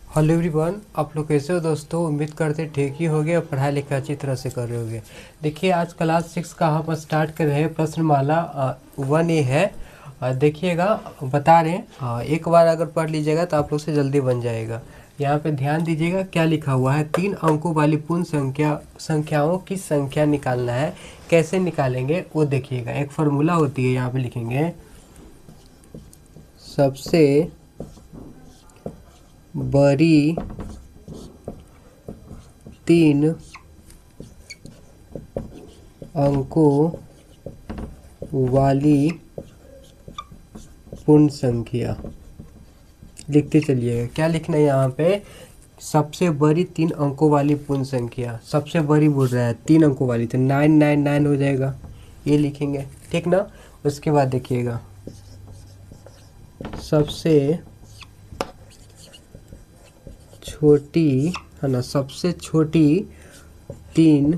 Hello everyone, आप लोग कैसे हो दोस्तों। उम्मीद करते ठीक ही होगे और पढ़ाई लिखाई अच्छी तरह से कर रहे होगे। देखिए आज क्लास 6 का हम स्टार्ट कर रहे हैं। प्रश्नमाला 1A है। देखिएगा बता रहे हैं, एक बार अगर पढ़ लीजिएगा तो आप लोग से जल्दी बन जाएगा। यहाँ पे ध्यान दीजिएगा क्या लिखा हुआ है। 3 अंकों वाली पूर्ण संख्याओं की संख्या निकालना है। कैसे निकालेंगे वो देखिएगा। एक फार्मूला होती है, यहाँ पे लिखेंगे सबसे बड़ी 3 अंकों वाली पूर्ण संख्या। लिखते चलिएगा क्या लिखना है यहाँ पे। सबसे बड़ी 3 अंकों वाली पूर्ण संख्या। सबसे बड़ी बोल रहा है 3 अंकों वाली, तो 999 हो जाएगा, ये लिखेंगे, ठीक ना। उसके बाद देखिएगा सबसे छोटी है ना, सबसे छोटी 3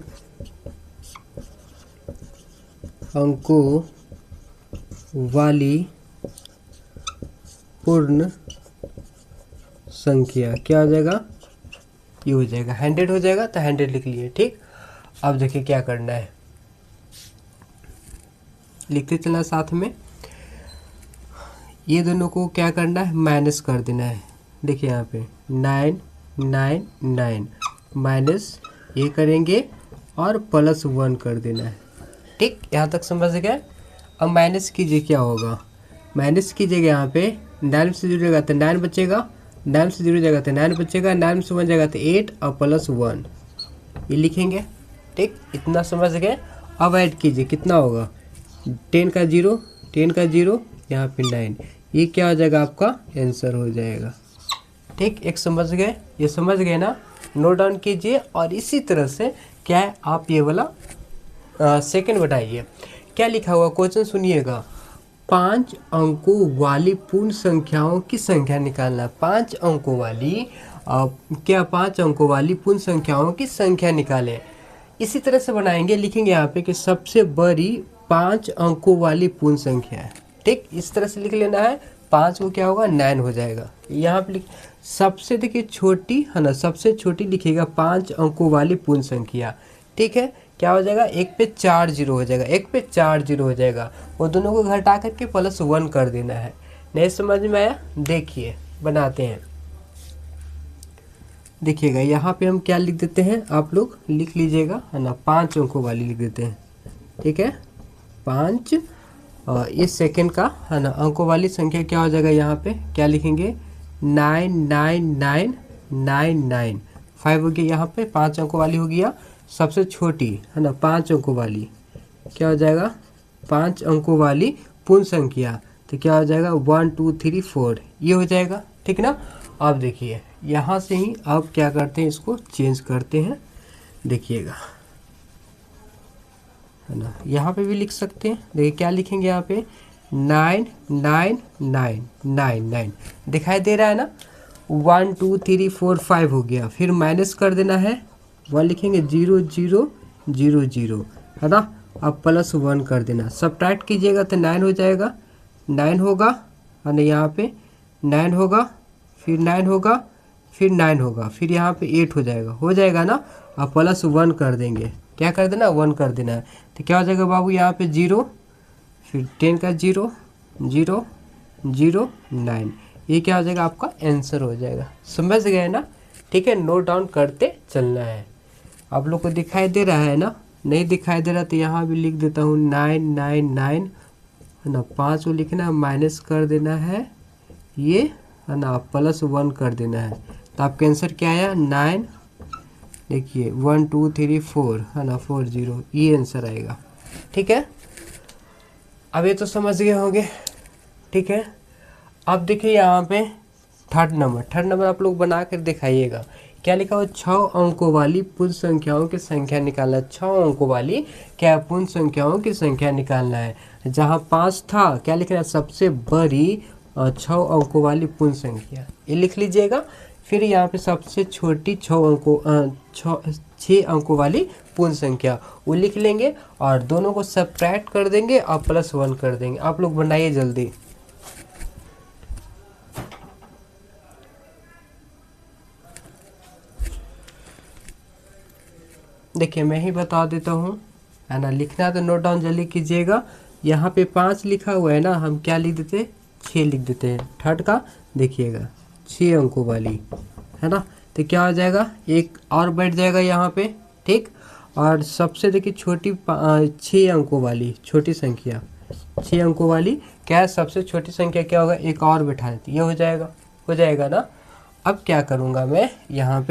अंकों वाली पूर्ण संख्या क्या हो जाएगा, ये हो जाएगा 100 हो जाएगा, तो 100 लिख लिए, ठीक। अब देखिए क्या करना है, लिखते चलना साथ में। ये दोनों को क्या करना है, माइनस कर देना है। देखिए यहाँ पे 999 माइनस ये करेंगे और +1 कर देना है, ठीक। यहाँ तक समझ गए। अब माइनस कीजिए, क्या होगा, माइनस कीजिएगा। यहाँ पे 9 से जुड़ेगा तो 9 बचेगा, 9 से जुड़ जाएगा तो 9 बचेगा, 9 से 1 जाएगा तो 8 और +1 ये लिखेंगे, ठीक। इतना समझ गए। अब ऐड कीजिए, कितना होगा, 10 का 0 10 का 0, यहाँ पे 9, ये क्या हो जाएगा, आपका आंसर हो जाएगा, ठीक। एक समझ गए, ये समझ गए ना, नोट डाउन कीजिए। और इसी तरह से क्या है, आप ये वाला सेकंड बताइए क्या लिखा हुआ। क्वेश्चन सुनिएगा, 5 अंकों वाली पूर्ण संख्याओं की संख्या निकालना। 5 अंकों वाली क्या 5 अंकों वाली पूर्ण संख्याओं की संख्या निकालें। इसी तरह से बनाएंगे, लिखेंगे यहाँ पे कि सबसे बड़ी 5 अंकों वाली पूर्ण संख्या है, ठीक। इस तरह से लिख लेना है। 5 को क्या होगा, 9 हो जाएगा। यहाँ पे सबसे देखिए छोटी है ना, सबसे छोटी लिखिएगा 5 अंकों वाली पूर्ण संख्या, ठीक है। क्या हो जाएगा, 1 पे 4 0 हो जाएगा, 1 पे 4 0 हो जाएगा। वो दोनों को घटा करके +1 कर देना है। नहीं समझ में आया, देखिए बनाते हैं। देखिएगा यहाँ पे हम क्या लिख देते हैं, आप लोग लिख लीजिएगा है ना, 5 अंकों वाली लिख देते हैं, ठीक है। 5 इस सेकंड का है ना अंकों वाली संख्या क्या हो जाएगा, यहाँ पे क्या लिखेंगे, 99999 5 हो गया। यहाँ पे 5 अंकों वाली हो गया। सबसे छोटी है ना 5 अंकों वाली क्या हो जाएगा, 5 अंकों वाली पूर्ण संख्या, तो क्या हो जाएगा 1 2 3 4 ये हो जाएगा, ठीक ना। अब देखिए यहाँ से ही अब क्या करते हैं, इसको चेंज करते हैं। देखिएगा है ना, यहाँ पे भी लिख सकते हैं। देखिए क्या लिखेंगे यहाँ पे, 99999 दिखाई दे रहा है ना। 1 2 3 4 5 हो गया, फिर माइनस कर देना है, 1 लिखेंगे, 0 0 0 0 है ना। अब +1 कर देना, सब्ट्रैक्ट कीजिएगा तो 9 हो जाएगा, 9 होगा है ना, यहाँ पे 9 होगा, फिर 9 होगा, फिर 9 होगा, फिर यहाँ पे 8 हो जाएगा ना। अब +1 कर देंगे, क्या कर देना, 1 कर देना है, तो क्या हो जाएगा बाबू, यहाँ पे 0, फिर 10 का 0 0 0 9, ये क्या हो जाएगा, आपका आंसर हो जाएगा। समझ गए ना, ठीक है। नोट डाउन करते चलना है। आप लोग को दिखाई दे रहा है ना, नहीं दिखाई दे रहा तो यहाँ भी लिख देता हूँ 999 है ना, 5 को लिखना है, माइनस कर देना है ये है ना, +1 कर देना है, तो आपका आंसर क्या आया, 9, देखिए 1 2 3 4 है ना, 4 0 ये आंसर आएगा, ठीक है। अब ये तो समझ गए होंगे, ठीक है। अब देखिए यहाँ पे थर्ड नंबर आप लोग बना कर दिखाइएगा। क्या लिखा हुआ, 6 अंकों वाली पूर्ण संख्याओं की संख्या निकालना है। 6 अंकों वाली क्या पूर्ण संख्याओं की संख्या निकालना है। जहाँ 5 था क्या लिखना है, सबसे बड़ी 6 अंकों वाली पूर्ण संख्या, ये लिख लीजिएगा। फिर यहाँ पे सबसे छोटी 6 अंकों वाली पूर्ण संख्या वो लिख लेंगे और दोनों को सब्ट्रैक्ट कर देंगे और +1 कर देंगे। आप लोग बनाइए जल्दी। देखिए मैं ही बता देता हूँ, है ना। लिखना है तो नोट डाउन जल्दी कीजिएगा। यहाँ पे 5 लिखा हुआ है ना, हम क्या लिख देते हैं, 6 लिख देते हैं। थर्ड का देखिएगा 6 अंकों वाली, है ना। तो क्या हो जाएगा, एक और बैठ जाएगा यहाँ पे, ठीक। और सबसे देखिए छोटी 6 अंकों वाली छोटी संख्या, 6 अंकों वाली क्या है, सबसे छोटी संख्या क्या होगा, एक और बैठा देती, ये हो जाएगा ना। अब क्या करूँगा मैं, यहाँ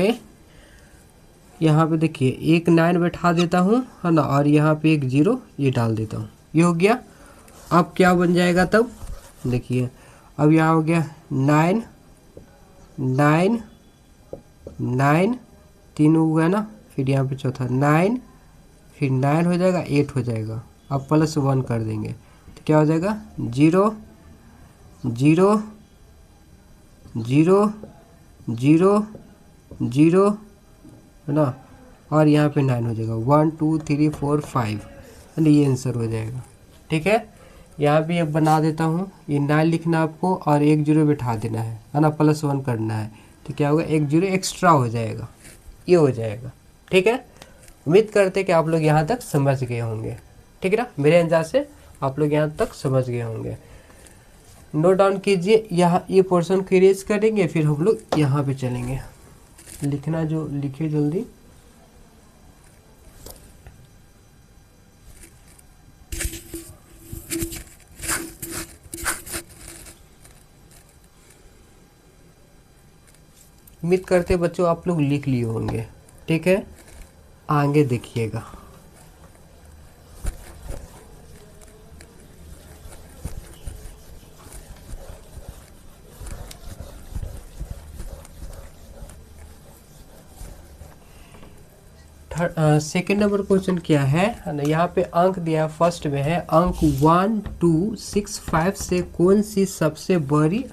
पे देखिए एक 9 बैठा देता हूँ, है ना, और यहाँ पे एक 0 ये डाल देता हूँ, ये हो गया। अब क्या बन जाएगा तब, देखिए अब यहाँ हो गया 9 9 9, 3 हुआ ना, फिर यहाँ पे चौथा 9, फिर 9 हो जाएगा, 8 हो जाएगा। अब +1 कर देंगे तो क्या हो जाएगा, 0 0 0 0 0, है ना, और यहाँ पे 9 हो जाएगा, 1 2 3 4 5, यानी ये आंसर हो जाएगा। ठीक है, यहाँ भी एक बना देता हूँ, ये 9 लिखना आपको और एक 0 बिठा देना है ना, +1 करना है, तो क्या होगा, एक 0 एक्स्ट्रा हो जाएगा, ये हो जाएगा। ठीक है, उम्मीद करते कि आप लोग यहाँ तक समझ गए होंगे। ठीक है ना, मेरे अंदाज से आप लोग यहाँ तक समझ गए होंगे। नोट डाउन कीजिए, यहाँ ये पोर्शन को इरेज करेंगे, फिर हम लोग यहाँ पे चलेंगे। लिखना जो लिखे जल्दी। उम्मीद करते बच्चों आप लोग लिख लिए होंगे। ठीक है, आगे देखिएगा। सेकेंड नंबर क्वेश्चन क्या है ना, यहाँ पे अंक दिया फर्स्ट में है, अंक 1 2 6 5 से कौन सी सबसे बड़ी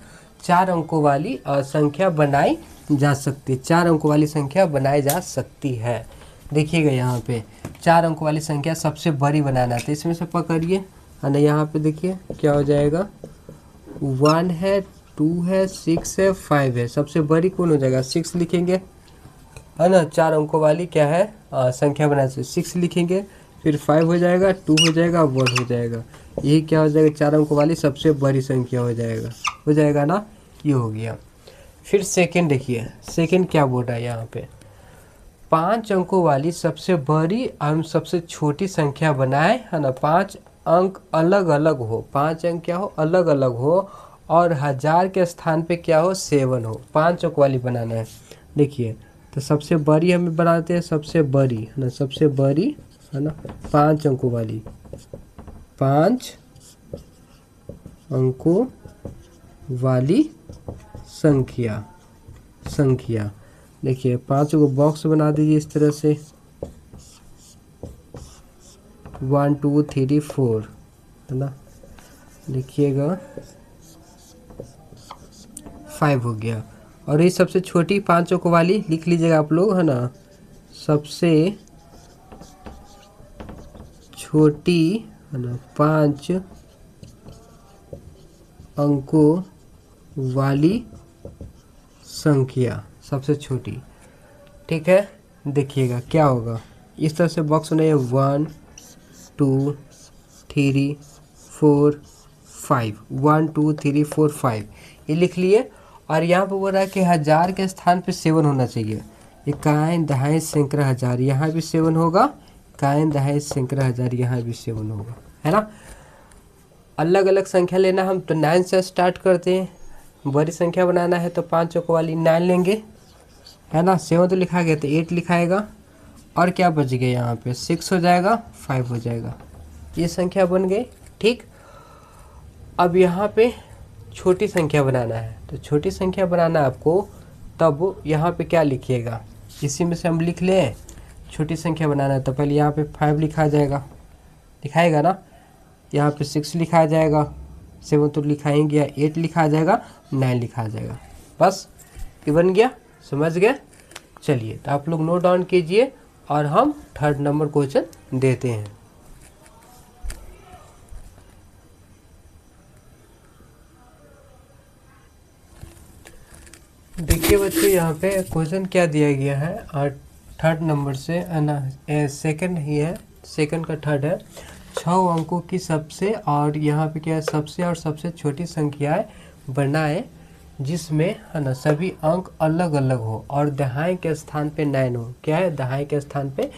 4 अंकों वाली संख्या बनाई जा सकती है, 4 अंकों वाली संख्या बनाई जा सकती है। देखिएगा यहाँ पे 4 अंकों वाली संख्या सबसे बड़ी बनाना है, तो इसमें से पकड़िए, है ना। यहाँ पे देखिए क्या हो जाएगा, 1 है, 2 है, 6 है, 5 है, सबसे बड़ी कौन हो जाएगा, 6 लिखेंगे, है ना। 4 अंकों वाली क्या है संख्या बनाना चाहिए, 6 लिखेंगे, फिर 5 हो जाएगा, 2 हो जाएगा, 1 हो जाएगा, यही क्या हो जाएगा, 4 अंकों वाली सबसे बड़ी संख्या हो जाएगा ना, ये हो गया। फिर सेकंड देखिए, सेकंड क्या बोल रहा है यहाँ पे, 5 अंकों वाली सबसे बड़ी एवं सबसे छोटी संख्या बनाए, है ना। 5 अंक अलग अलग हो, 5 अंक क्या हो, अलग अलग हो, और 1000 के स्थान पे क्या हो, 7 हो, 5 अंक वाली बनाना है। देखिए तो सबसे बड़ी हमें बनाते हैं, सबसे बड़ी, है ना, सबसे बड़ी, है ना, 5 अंकों वाली, 5 अंकों वाली संख्या देखिए 5 को बॉक्स बना दीजिए इस तरह से, 1 2 3 4, है ना, लिखिएगा 5 हो गया। और ये सबसे छोटी 5 अंकों वाली लिख लीजिएगा आप लोग, है ना, सबसे छोटी, है ना, 5 अंकों वाली संख्या सबसे छोटी। ठीक है, देखिएगा क्या होगा, इस तरह से बॉक्स बनाइए, 1 2 3 4 5, 1 2 3 4 5, ये लिख लिए। और यहाँ पे बोल रहा है कि 1000 के स्थान पे 7 होना चाहिए, इकाई दहाई सैकड़ा हज़ार, यहाँ भी 7 होगा, इकाई दहाई सैकड़ा हज़ार, यहाँ भी 7 होगा, है ना। अलग अलग संख्या लेना हम तो 9 से स्टार्ट करते हैं, बड़ी संख्या बनाना है तो 5 अंकों वाली 9 लेंगे, है ना। 7 तो लिखा गया तो 8 लिखाएगा, और क्या बच गया यहाँ पे, 6 हो जाएगा, 5 हो जाएगा, ये संख्या बन गई। ठीक, अब यहाँ पे छोटी संख्या बनाना है, तो छोटी संख्या बनाना आपको, तब यहाँ पे क्या लिखिएगा, इसी में से हम लिख लें, छोटी संख्या बनाना है तो पहले यहाँ पे 5 लिखा जाएगा, लिखाएगा ना, यहाँ पे 6 लिखा जाएगा, 7 तो लिखाएंगे, 8 लिखा जाएगा, 9 लिखा जाएगा, बस ये बन गया, समझ गए। चलिए तो आप लोग नोट डाउन कीजिए और हम थर्ड नंबर क्वेश्चन देते हैं। देखिए बच्चों यहाँ पे क्वेश्चन क्या दिया गया है, और थर्ड नंबर से है ना, सेकंड ही है, सेकंड का थर्ड है। 6 अंकों की सबसे और यहाँ पे क्या है, सबसे और सबसे छोटी संख्याएं बनाए जिसमें है ना सभी अंक अलग अलग हो और दहाई के स्थान पे 9 हो। क्या है, दहाई के स्थान पे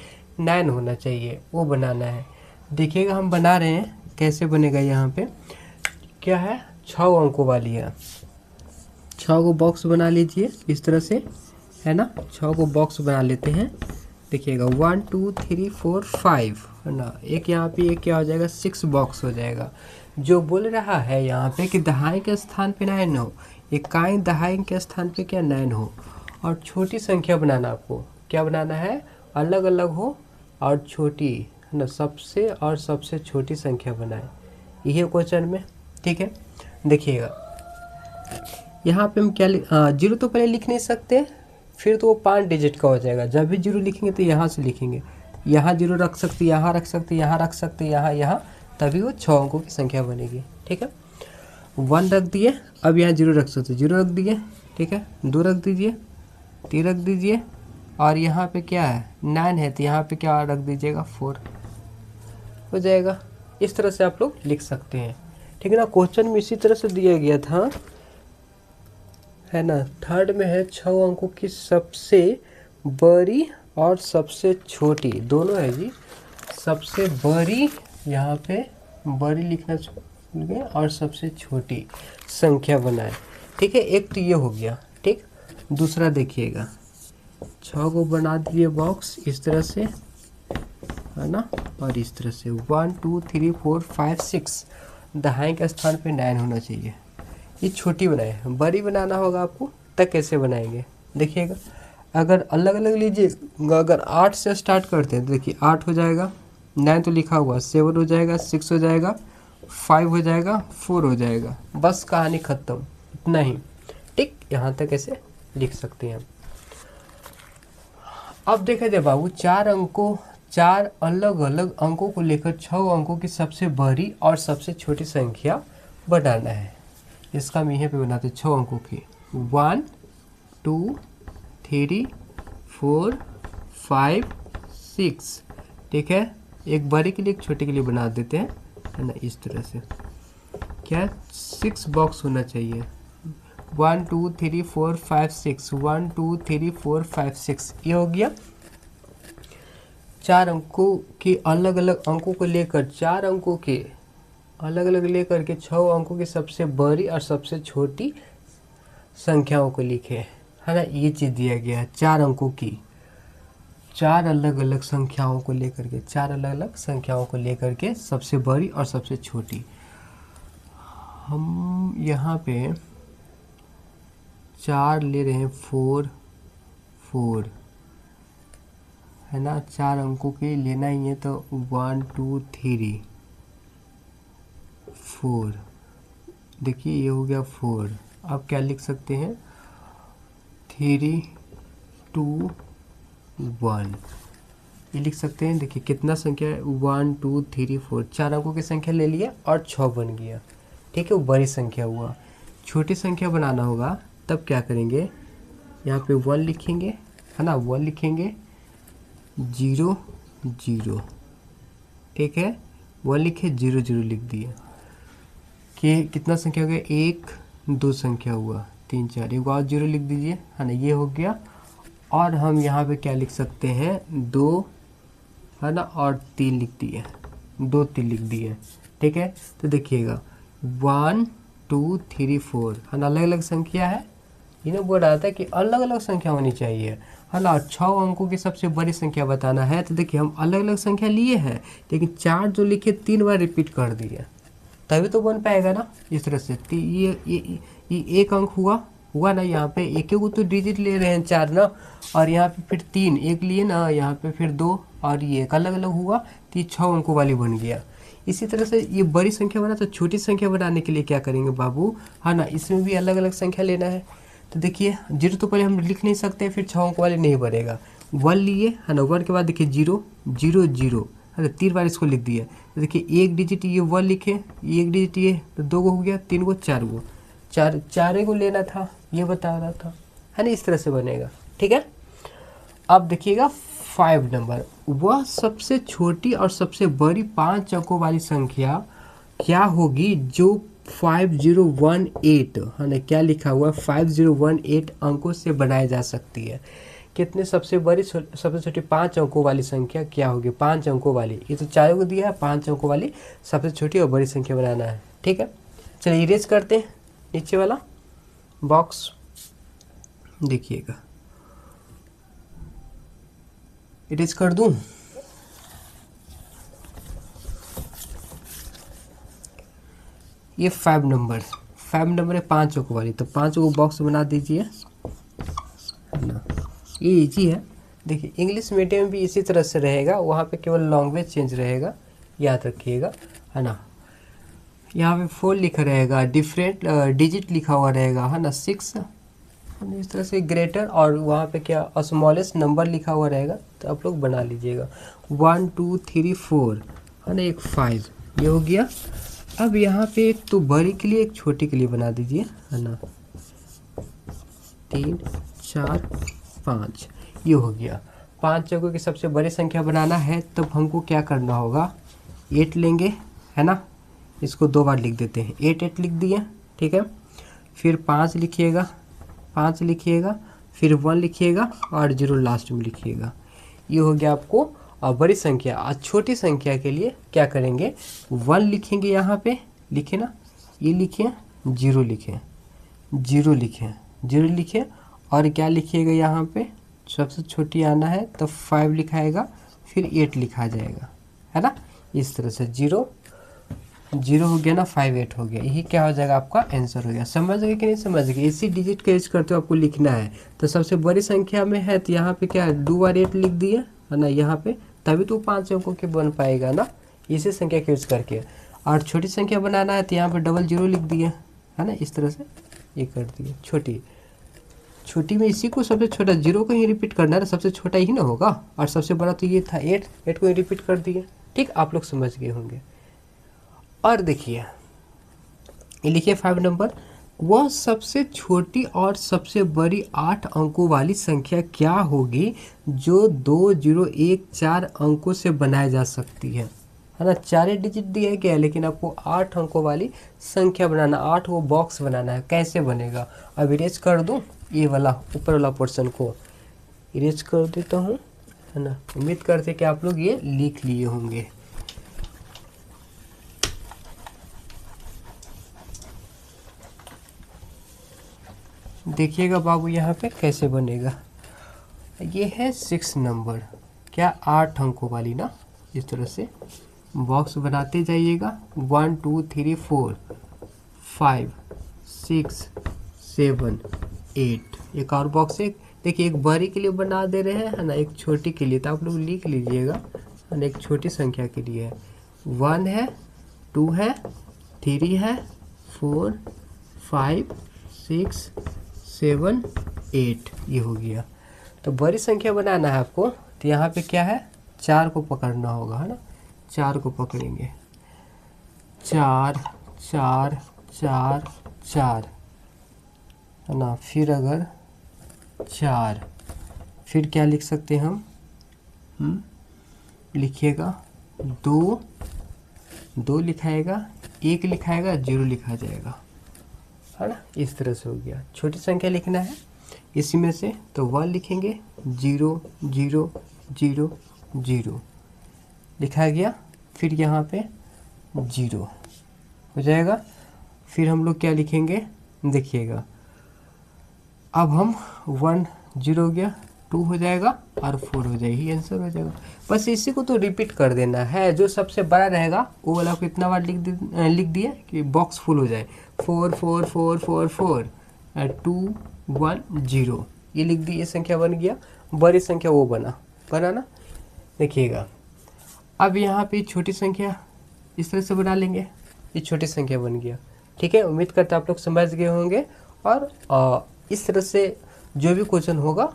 9 होना चाहिए, वो बनाना है। देखिएगा हम बना रहे हैं, कैसे बनेगा। यहाँ पे क्या है, 6 अंकों वाली है। 6 को बॉक्स बना लीजिए इस तरह से, है ना। 6 को बॉक्स बना लेते हैं। देखिएगा 1 2 3 4 5 है ना, एक यहाँ पे एक क्या हो जाएगा, 6 बॉक्स हो जाएगा। जो बोल रहा है यहाँ पे कि दहाई के स्थान पे 9 हो, इकाई दहाई के स्थान पे क्या 9 हो, और छोटी संख्या बनाना। आपको क्या बनाना है, अलग अलग हो और छोटी, है ना, सबसे और सबसे छोटी संख्या बनाए, यही क्वेश्चन में। ठीक है, देखिएगा यहाँ पे हम क्या जीरो तो पहले लिख नहीं सकते, फिर तो वो 5 डिजिट का हो जाएगा। जब भी जीरो लिखेंगे तो यहाँ से लिखेंगे, यहाँ जीरो रख सकते, यहाँ रख सकते, यहाँ रख सकते, यहाँ, तभी वो 6 अंकों की संख्या बनेगी। ठीक है, 1 रख दिए, अब यहाँ जीरो रख सकते, जीरो रख दिए। ठीक है, 2 रख दीजिए, 3 रख दीजिए, और यहाँ पे क्या है 9 है तो यहाँ पे क्या रख दीजिएगा 4 हो जाएगा। इस तरह से आप लोग लिख सकते हैं। ठीक है ना, क्वेश्चन में इसी तरह से दिया गया था, है ना। थर्ड में है 6 अंकों की सबसे बड़ी और सबसे छोटी, दोनों है जी। सबसे बड़ी, यहाँ पे बड़ी लिखना चाहिए, और सबसे छोटी संख्या बनाए। ठीक है, एक तो ये हो गया। ठीक, दूसरा देखिएगा, 6 को बना दिए बॉक्स इस तरह से, है ना, और इस तरह से 1 2 3 4 5 6, दहाई के स्थान पे 9 होना चाहिए। ये छोटी बनाए, बड़ी बनाना होगा आपको, तब कैसे बनाएंगे देखिएगा। अगर अलग अलग लीजिएगा, अगर 8 से स्टार्ट करते हैं तो देखिए 8 हो जाएगा, 9 तो लिखा हुआ, 7 हो जाएगा, 6 हो जाएगा, 5 हो जाएगा, 4 हो जाएगा, बस कहानी ख़त्म, इतना ही। ठीक, यहाँ तक ऐसे लिख सकते हैं। अब देखा जाए बाबू, 4 अलग अलग अंकों को लेकर 6 अंकों की सबसे बड़ी और सबसे छोटी संख्या बनाना है। इसका हम यहाँ पे बनाते 6 अंकों की, 1 2 3 4 5 6। ठीक है, एक बड़े के लिए एक छोटे के लिए बना देते हैं, है ना, इस तरह से। क्या 6 बॉक्स होना चाहिए, 1 2 3 4 5 6, 1 2 3 4 5 6, ये हो गया। 4 अंकों के अलग अलग अंकों को लेकर, 4 अंकों के अलग अलग लेकर के 6 अंकों की सबसे बड़ी और सबसे छोटी संख्याओं को लिखे, है ना। ये चीज़ दिया गया है, 4 अंकों की 4 अलग अलग संख्याओं को लेकर के, 4 अलग अलग संख्याओं को लेकर के सबसे बड़ी और सबसे छोटी। हम यहाँ पे 4 ले रहे हैं, 4 4, है ना, 4 अंकों के लेना ही है तो 1 2 3 4। देखिए ये हो गया 4। अब क्या लिख सकते हैं, 3 2 1, ये लिख सकते हैं। देखिए कितना संख्या है, 1 2 3 4, 4 अंकों की संख्या ले लिया और 6 बन गया। ठीक है, वो बड़ी संख्या हुआ। छोटी संख्या बनाना होगा, तब क्या करेंगे, यहाँ पे 1 लिखेंगे, है ना, 1 लिखेंगे, 0 0। ठीक है, 1 लिखे, 0 0 लिख दिया। कि कितना संख्या हो गया, 1 2 संख्या हुआ, 3 4, एक और 0 लिख दीजिए, है ना, ये हो गया। और हम यहाँ पे क्या लिख सकते हैं, 2, है ना, और 3 लिख दिए, 2 3 लिख दिए। ठीक है, तो देखिएगा 1 2 3 4, है ना, अलग अलग संख्या है। इन्हें बोल रहा था कि अलग अलग संख्या होनी चाहिए, है ना। 6 अंकों की सबसे बड़ी संख्या बताना है, तो देखिए हम अलग अलग संख्या लिए हैं, लेकिन 4 जो लिखे 3 बार रिपीट कर दिए, तभी तो बन पाएगा ना, इस तरह से। तो ये एक अंक हुआ ना, यहाँ पे एक को तो डिजिट ले रहे हैं 4 ना, और यहाँ पे फिर 3 एक लिए ना, यहाँ पे फिर 2, और ये एक अलग अलग हुआ, तो ये 6 अंकों वाली बन गया। इसी तरह से ये बड़ी संख्या बना, तो छोटी संख्या बनाने के लिए क्या करेंगे बाबू, है ना, इसमें भी अलग अलग संख्या लेना है। तो देखिए 0 तो पहले हम लिख नहीं सकते, फिर 6 अंकों वाले नहीं बनेगा। 1 लिए, है ना, 1 के बाद देखिए 0 0 0, है ना, 3 बार इसको लिख दिया। तो देखिए एक डिजिट ये 1 लिखे, एक डिजिट ये, तो 2 को हो गया, 3 को, 4 को, 4 को लेना था, ये बता रहा था, है ना, इस तरह से बनेगा। ठीक है, अब देखिएगा 5 नंबर, वह सबसे छोटी और सबसे बड़ी 5 अंकों वाली संख्या क्या होगी जो 5018 है ना, क्या लिखा हुआ है 5018 अंकों से बनाई जा सकती है। कितने सबसे बड़ी सबसे छोटी 5 अंकों वाली संख्या क्या होगी, 5 अंकों वाली, ये तो चारों को दिया है, 5 अंकों वाली सबसे छोटी और बड़ी संख्या बनाना है। ठीक है, चलिए इरेज करते हैं नीचे वाला बॉक्स, देखिएगा इरेज कर दूं। ये 5 नंबर है 5 अंकों वाली, तो 5 को बॉक्स बना दीजिए ना, ये इजी है। देखिए इंग्लिश मीडियम भी इसी तरह से रहेगा, वहाँ पे केवल लैंग्वेज चेंज रहेगा, याद रखिएगा है ना। यहाँ पे 4 लिखा रहेगा, डिफरेंट डिजिट लिखा हुआ रहेगा है ना, 6 इस तरह से ग्रेटर, और वहाँ पे क्या स्मॉलेस्ट नंबर लिखा हुआ रहेगा, तो आप लोग बना लीजिएगा 1 2 3 4 है ना, एक 5 ये हो गया। अब यहाँ पे एक तो बड़ी के लिए एक छोटी के लिए बना दीजिए है ना, 3 4 5 ये हो गया। 5 अंकों की सबसे बड़ी संख्या बनाना है तो हमको क्या करना होगा, 8 लेंगे है ना, इसको 2 बार लिख देते हैं, 8 8 लिख दिए। ठीक है, फिर 5 लिखिएगा, 5 लिखिएगा, फिर 1 लिखिएगा और 0 लास्ट में लिखिएगा। ये हो गया आपको और बड़ी संख्या। और छोटी संख्या के लिए क्या करेंगे, 1 लिखेंगे, यहाँ पे लिखे ना, ये लिखें 0 लिखें, 0 लिखें, 0 लिखें, और क्या लिखिएगा यहाँ पे, सबसे छोटी आना है तो 5 लिखाएगा, फिर 8 लिखा जाएगा है ना, इस तरह से 0 0 हो गया ना, 5 8 हो गया, यही क्या हो जाएगा आपका आंसर हो गया। समझ गए कि नहीं समझ गए, इसी डिजिट का यूज करते हुए आपको लिखना है। तो सबसे बड़ी संख्या में है तो यहाँ पे क्या 2 बार 8 लिख दिए है ना यहाँ पे, तभी तो 5 अंकों के बन पाएगा ना, इसी संख्या का यूज करके। और छोटी संख्या बनाना है तो यहाँ पे डबल 0 लिख दिए है ना, इस तरह से ये कर दिए। छोटी में इसी को सबसे छोटा 0 को ही रिपीट करना है, सबसे छोटा ही ना होगा, और सबसे बड़ा तो ये था 8 को ही रिपीट कर दिए। ठीक, आप लोग समझ गए होंगे। और देखिए ये लिखिए 5 नंबर, वह सबसे छोटी और सबसे बड़ी 8 अंकों वाली संख्या क्या होगी जो 2 0 1 4 अंकों से बनाई जा सकती है ना। 4 डिजिट दिया गया है, लेकिन आपको 8 अंकों वाली संख्या बनाना, 8 को बॉक्स बनाना है। कैसे बनेगा, अब इरेज कर दूं, ये वाला ऊपर वाला पोर्शन को इरेज कर देता हूँ है ना। उम्मीद करते कि आप लोग ये लिख लिए होंगे। देखिएगा बाबू यहाँ पे कैसे बनेगा, ये है 6 नंबर, क्या 8 अंकों वाली ना, इस तरह से बॉक्स बनाते जाइएगा, 1 2 3 4 5 6 7 8, एक और बॉक्स है। देखिए एक बड़ी के लिए बना दे रहे हैं है ना, एक छोटी के लिए, तो आप लोग लिख लीजिएगा है ना, एक छोटी संख्या के लिए है, 1 है, 2 है, 3 है, 4 5 6 7 8 ये हो गया। तो बड़ी संख्या बनाना है आपको, तो यहाँ पे क्या है, 4 को पकड़ना होगा है ना, 4 को पकड़ेंगे, 4 4 4 4 है ना, फिर अगर 4, फिर क्या लिख सकते हैं हम, लिखिएगा 2 लिखाएगा, 1 लिखाएगा, 0 लिखा जाएगा है ना, इस तरह से हो गया। छोटी संख्या लिखना है इसी में से, तो 1 लिखेंगे, 0 0 0 0 लिखा गया, फिर यहाँ पे 0 हो जाएगा। फिर हम लोग क्या लिखेंगे, देखिएगा अब हम 1 0 हो गया, 2 हो जाएगा और 4 हो जाएगी, आंसर हो जाएगा। बस इसी को तो रिपीट कर देना है, जो सबसे बड़ा रहेगा वो वाला को इतना बार लिख दिया कि बॉक्स फुल हो जाए, 4 4 4 4 4 2 1 0 ये लिख दी, ये संख्या बन गया। बड़ी संख्या वो बना ना, देखिएगा। अब यहाँ पे छोटी संख्या इस तरह से बना लेंगे, ये छोटी संख्या बन गया। ठीक है, उम्मीद करता आप लोग समझ गए होंगे, और इस तरह से जो भी क्वेश्चन होगा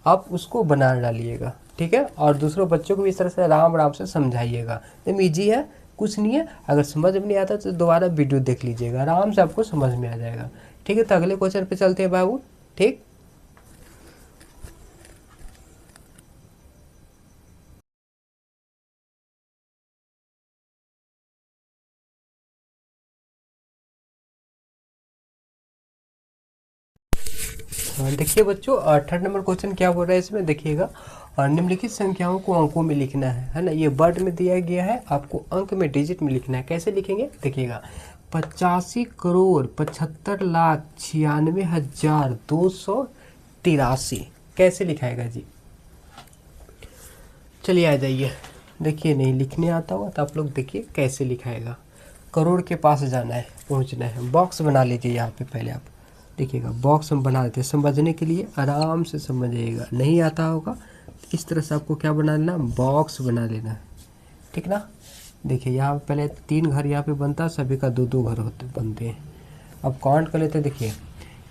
आप उसको बना डालिएगा। ठीक है, और दूसरों बच्चों को भी इस तरह से आराम से समझाइएगा, एकदम ईजी है, कुछ नहीं है। अगर समझ में नहीं आता तो दोबारा वीडियो देख लीजिएगा, आराम से आपको समझ में आ जाएगा। ठीक है, तो अगले क्वेश्चन पे चलते हैं बाबू। ठीक, देखिए बच्चों, थर्ड नंबर क्वेश्चन क्या बोल रहा है इसमें, देखिएगा। और निम्नलिखित संख्याओं को अंकों में लिखना है ना। ये वर्ड में दिया गया है, आपको अंक में डिजिट में लिखना है। कैसे लिखेंगे देखिएगा, 85,75,96,283। कैसे लिखाएगा जी? चलिए आ जाइए। देखिए नहीं लिखने आता हुआ तो आप लोग देखिए कैसे लिखाएगा। करोड़ के पास जाना है, पहुंचना है। बॉक्स बना लीजिए यहाँ पे पहले आप। देखिएगा बॉक्स हम बना देते हैं समझने के लिए, आराम से समझिएगा। नहीं आता होगा इस तरह से आपको क्या बना लेना, बॉक्स बना लेना है, ठीक ना। देखिए यहाँ पे पहले 3 घर यहाँ पे बनता है, सभी का 2-2 घर बनते हैं। अब काउंट कर लेते हैं। देखिए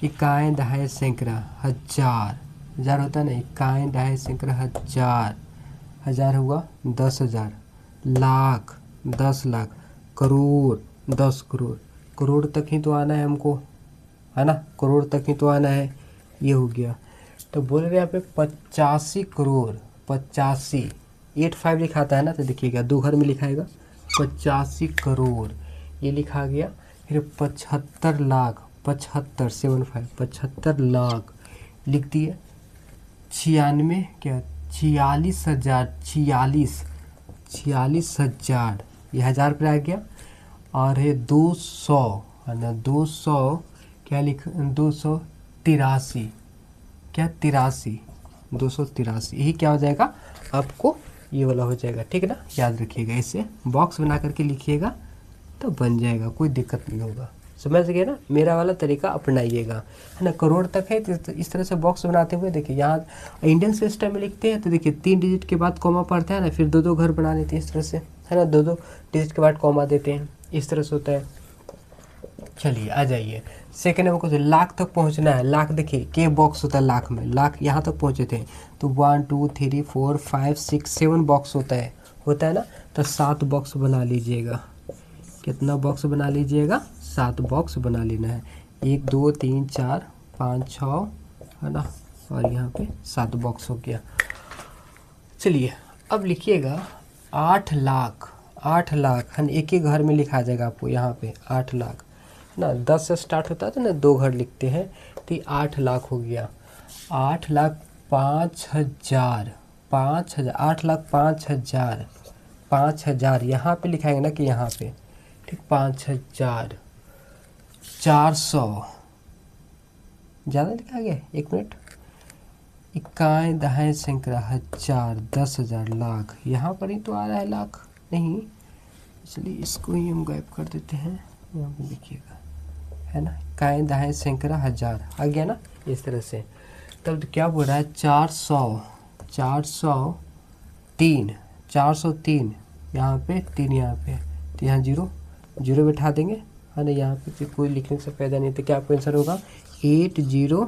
इकाई दहाई सैकड़ा हजार, हजार होता है ना, इकाई दहाई सैकड़ा हजार, हजार हुआ 10,000, लाख 10 लाख, करोड़ 10 करोड़। करोड़ तक ही तो आना है हमको, है ना, करोड़ तक ही तो आना है। ये हो गया। तो बोल रहे हैं यहाँ पे 85 करोड़, 85 85 लिखाता है ना, तो देखिएगा 2 घर में लिखाएगा 85 करोड़, ये लिखा गया। फिर 75 लाख, 75 लाख लिख दिए। 96 क्या, 46,000, 46,000, ये हजार पर आ गया। और है 200, है ना, 200 क्या लिख, 283, क्या 83, 283, यही क्या हो जाएगा आपको, ये वाला हो जाएगा, ठीक है ना। याद रखिएगा, इसे बॉक्स बना करके लिखिएगा तो बन जाएगा, कोई दिक्कत नहीं होगा। समझ गए ना, मेरा वाला तरीका अपनाइएगा, है ना। करोड़ तक है तो इस तरह से बॉक्स बनाते हुए देखिए, यहाँ इंडियन सिस्टम में लिखते हैं तो देखिए 3 डिजिट के बाद कॉमा पड़ता है ना, फिर 2-2 घर बना लेते हैं इस तरह से, है ना। 2-2 डिजिट के बाद कॉमा देते हैं, इस तरह से होता है। चलिए आ जाइए सेकेंड नंबर को, लाख तक पहुंचना है। लाख देखिए के बॉक्स होता है लाख में, लाख यहाँ तक पहुंचे थे तो 1 2 3 4 5 6 7 बॉक्स होता है ना। तो 7 बॉक्स बना लीजिएगा। कितना बॉक्स बना लीजिएगा, 7 बॉक्स बना लेना है। 1 2 3 4 5 6, है ना, और यहाँ पे 7 बॉक्स हो गया। चलिए अब लिखिएगा 8 लाख, 8 लाख, है ना, एक ही घर में लिखा जाएगा आपको यहाँ पे 8 लाख ना। 10 से स्टार्ट होता है तो ना 2 घर लिखते हैं, तो 8 लाख हो गया। 8 लाख 5,000, 5,000, 8 लाख 5,000, 5,000 यहाँ पे लिखाएंगे ना कि यहाँ पे, ठीक, 5,000। 400 ज़्यादा लिखा गया, 1 मिनट। इकाई दहाई सैकड़ा हजार, 10,000, लाख, यहाँ पर ही तो आ रहा है लाख, नहीं, इसलिए इसको ही हम गायब कर देते हैं। यहाँ पे देखिएगा, है ना, इकाई दहाई सैकड़ा हजार आ गया ना, इस तरह से। तब तो क्या बोल रहा है, 400, 403, 403, यहाँ पे 3, यहाँ पे तो यहाँ 0 0 बैठा देंगे, है ना। यहाँ पे कोई लिखने से पैदा नहीं, तो क्या आपका आंसर होगा 80,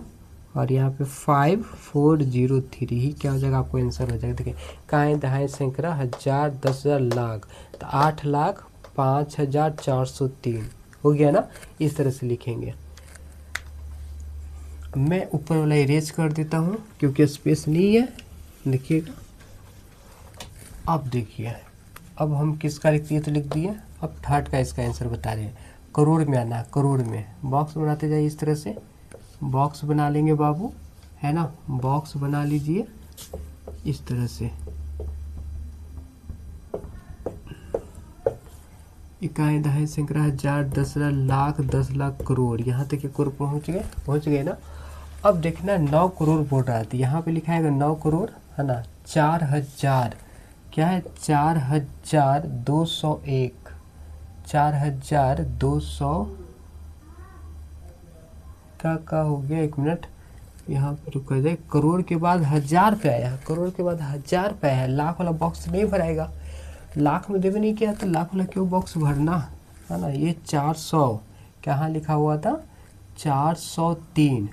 और यहाँ पे 5403 ही क्या हो जाएगा, आपको आंसर हो जाएगा। देखिए इकाई दहाई सैकड़ा हजार, 10,000, लाख, तो 8 लाख 5,403 हो गया ना। इस तरह से लिखेंगे। मैं ऊपर वाला इरेज कर देता हूँ क्योंकि स्पेस नहीं है, देखिएगा। अब देखिए, अब हम किसका लिख दिए, तो लिख दिए। अब थर्ड का इसका आंसर बता रहे हैं। करोड़ में आना, करोड़ में बॉक्स बनाते जाइए, इस तरह से बॉक्स बना लेंगे बाबू, है ना। बॉक्स बना लीजिए इस तरह से। इकाई दहाई सैकड़ा हजार, 10,000, लाख, 10 लाख, करोड़, यहाँ तक करोड़ पहुँच गए ना। अब देखना 9 करोड़ बोल रहा था, यहाँ पे लिखा है 9 करोड़, है ना। 4,000 क्या है, 4,201, 4,200 का हो गया। 1 मिनट, यहाँ पे रुक जाए। करोड़ के बाद 1000 पे आया, करोड़ के बाद 1000 पे आया। लाख वाला बॉक्स नहीं भराएगा, लाख में देवे नहीं किया तो लाख वाला क्यों बॉक्स भरना, है ना। ये 400 कहाँ लिखा हुआ था, 403।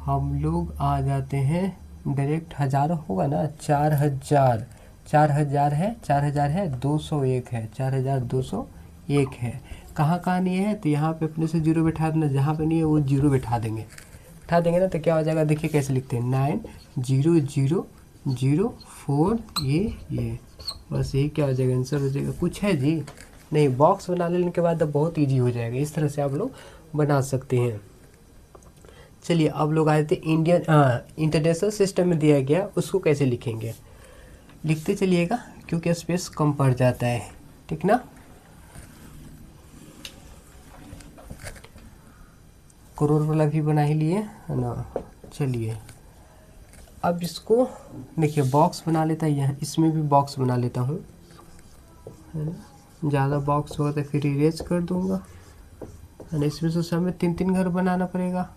हम लोग आ जाते हैं डायरेक्ट, 1000 होगा ना, 4,000, 4,000 है, 4,000 है, 201 है, 4,201 है। कहाँ कहाँ नहीं है, तो यहाँ पे अपने से 0 बैठा देना, जहाँ पे नहीं है वो 0 बैठा देंगे ना। तो क्या हो जाएगा, देखिए कैसे लिखते हैं, 90004, ये बस यही क्या हो जाएगा, आंसर हो जाएगा। कुछ है जी नहीं, बॉक्स बना लेने के बाद अब बहुत ईजी हो जाएगा। इस तरह से आप लोग बना सकते हैं। चलिए अब लोग आए थे इंडियन इंटरनेशनल सिस्टम में दिया गया, उसको कैसे लिखेंगे। लिखते चलिएगा क्योंकि स्पेस कम पड़ जाता है, ठीक ना। करोड़ वाला भी बना ही लिए है ना। चलिए अब इसको देखिए बॉक्स बना लेता है, यहाँ इसमें भी बॉक्स बना लेता हूँ, है ना। ज़्यादा बॉक्स होगा तो फिर इरेज कर दूँगा, है ना। इसमें तो सब में 3-3 घर बनाना पड़ेगा।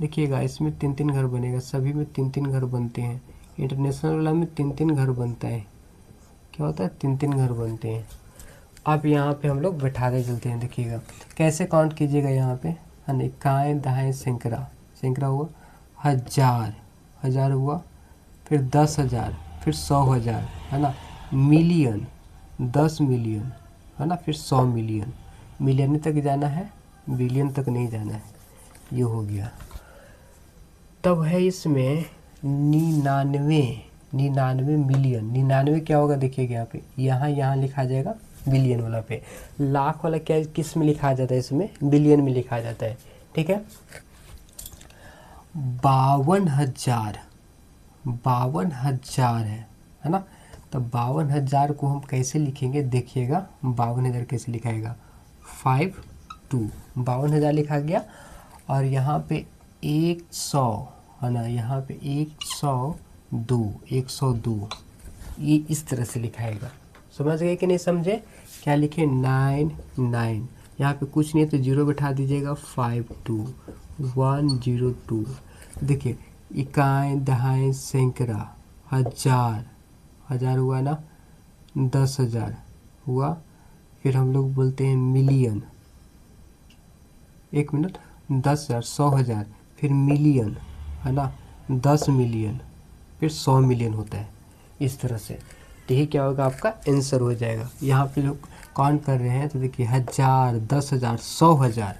देखिएगा इसमें 3-3 घर बनेगा, सभी में 3-3 घर बनते हैं। इंटरनेशनल वाला में 3-3 घर बनता है। क्या होता है, 3-3 घर बनते हैं। अब यहाँ पे हम लोग बैठाते चलते हैं। देखिएगा कैसे काउंट कीजिएगा यहाँ पे, है ना। इक्काएँ दाएँ सैकड़ा, सैकड़ा हुआ, हज़ार, हज़ार हुआ, फिर 10,000, फिर 100,000, है ना। मिलियन, 10 मिलियन, है ना। फिर 100 मिलियन, मिलियन तक जाना है, बिलियन तक नहीं जाना है। ये हो गया। तब है इसमें 99 मिलियन। 99 क्या होगा देखिएगा यहाँ पे, यहाँ लिखा जाएगा बिलियन वाला पे। लाख वाला क्या किस में लिखा जाता है, इसमें बिलियन में लिखा जाता है, ठीक है। 52,000, 52,000 है ना। तो 52,000 को हम कैसे लिखेंगे देखिएगा। 52,000 कैसे लिखाएगा, 52, 52,000 लिखा गया। और यहाँ पे 100, है ना। यहाँ पे 102, 102 ये इस तरह से लिखाएगा। समझ गए कि नहीं समझे। क्या लिखे, 99, यहाँ पे कुछ नहीं है तो जीरो बैठा दीजिएगा, 52, 102। देखिए इकाई दहाई सैकड़ा, हज़ार, हज़ार हुआ ना, 10,000 हुआ। फिर हम लोग बोलते हैं मिलियन, 1 मिनट, 10,000, 100,000, फिर मिलियन, है ना, 10 मिलियन, फिर 100 मिलियन होता है इस तरह से। तो ये क्या होगा, आपका आंसर हो जाएगा। यहाँ पे लोग काउंट कर रहे हैं तो देखिए 1000, 10,000, 100,000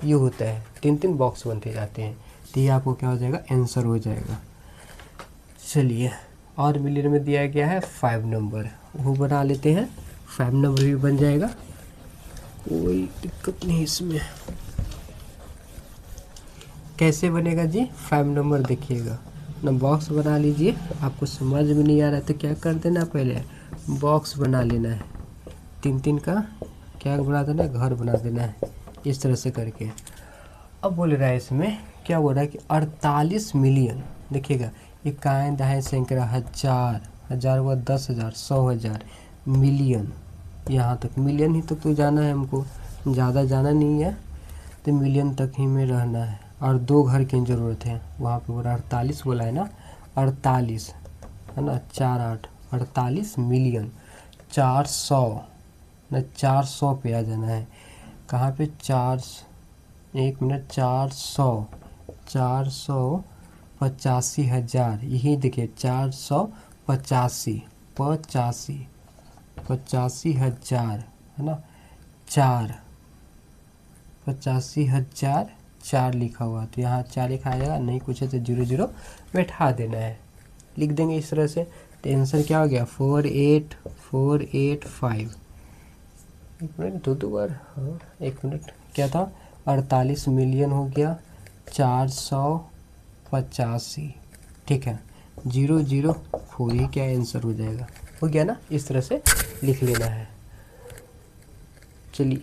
ये होता है। 3-3 बॉक्स बनते जाते हैं। तो ये आपको क्या हो जाएगा, आंसर हो जाएगा। चलिए और मिलियन में दिया गया है 5 नंबर, वो बना लेते हैं। 5 नंबर भी बन जाएगा, कोई दिक्कत नहीं इसमें। कैसे बनेगा जी 5 नंबर, देखिएगा ना। बॉक्स बना लीजिए, आपको समझ में नहीं आ रहा है तो क्या कर देना, पहले बॉक्स बना लेना है। 3-3 का क्या बना देना है, घर बना देना है इस तरह से करके। अब बोल रहा है इसमें क्या बोल रहा है कि 48 मिलियन। देखिएगा इकाई दहाई सैकड़ा, हज़ार, हज़ार हुआ, 10,000, 100,000, मिलियन, यहाँ तक मिलियन ही तक तो जाना है हमको, ज़्यादा जाना नहीं है। तो मिलियन तक ही में रहना है। और 2 घर की ज़रूरत है, वहाँ पे बोला 48 बोला है ना, 48 है ना, 4-8, 48 मिलियन, 400 ना, 400 पे आ जाना है। कहाँ पे, 1 मिनट, 485,000, यही देखिए 485, 85,000 है ना। 85,000 4 लिखा हुआ, तो यहाँ 4 लिखा आ जाएगा। नहीं कुछ है तो 0-0 बैठा देना है, लिख देंगे इस तरह से। तो आंसर क्या हो गया, 48485। 1 मिनट, 2 बार, हाँ 1 मिनट, क्या था, 48 मिलियन हो गया, 485, ठीक है। 004 ही क्या आंसर हो जाएगा, हो गया ना। इस तरह से लिख लेना है। चलिए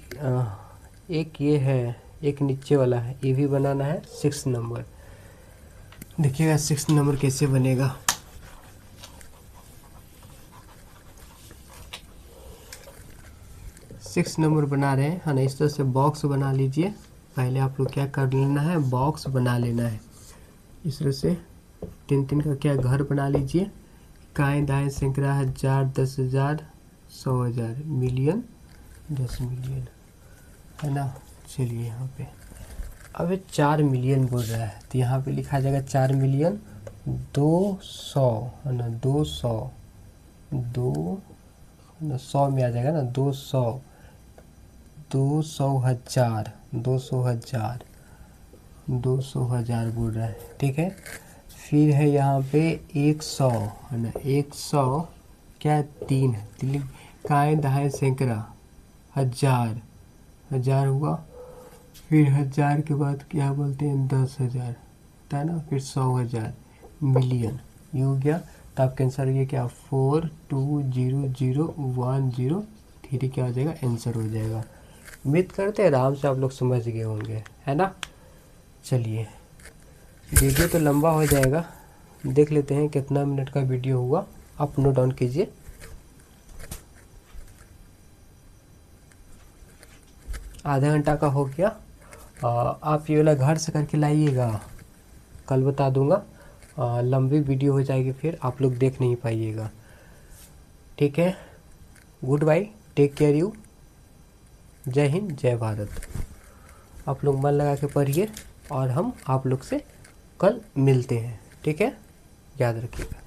एक ये है, एक नीचे वाला है, ये भी बनाना है। 6 नंबर, देखिएगा 6 नंबर कैसे बनेगा। सिक्स नंबर बना रहे हैं, है ना। इस तरह से बॉक्स बना लीजिए। पहले आप लोग क्या कर लेना है, बॉक्स बना लेना है इस तरह से। 3-3 का क्या घर बना लीजिए। इकाई दाएँ सैकड़ा, हज़ार, 10,000, 100,000, मिलियन, 10 मिलियन, है ना। चलिए यहाँ पे अब 4 मिलियन बोल रहा है, तो यहाँ पे लिखा जाएगा 4 मिलियन 200, है ना, 200, 100 में आ जाएगा ना, 200, 200,000, 200,000, 200,000 बोल रहा है, ठीक है। फिर है यहाँ पे 100, है ना, 100 क्या 3 है, 3 काएँ दहाई सैकड़ा, 1000, 1000 हुआ। फिर 1000 के बाद क्या बोलते हैं 10,000, होता है ना, फिर 100,000, मिलियन, ये हो गया। तो आपका आंसर ये क्या 420010 क्या हो जाएगा, आंसर हो जाएगा। उम्मीद करते हैं आराम से आप लोग समझ गए होंगे, है ना। चलिए वीडियो तो लंबा हो जाएगा, देख लेते हैं कितना मिनट का वीडियो हुआ, आप नोट डाउन कीजिए। आधा घंटा का हो गया। आप ये वाला घर से करके लाइएगा, कल बता दूंगा। लंबी वीडियो हो जाएगी, फिर आप लोग देख नहीं पाइएगा। ठीक है, good bye, take care you, जय हिंद जय भारत। आप लोग मन लगा के पढ़िए और हम आप लोग से कल मिलते हैं, ठीक है, याद रखिएगा।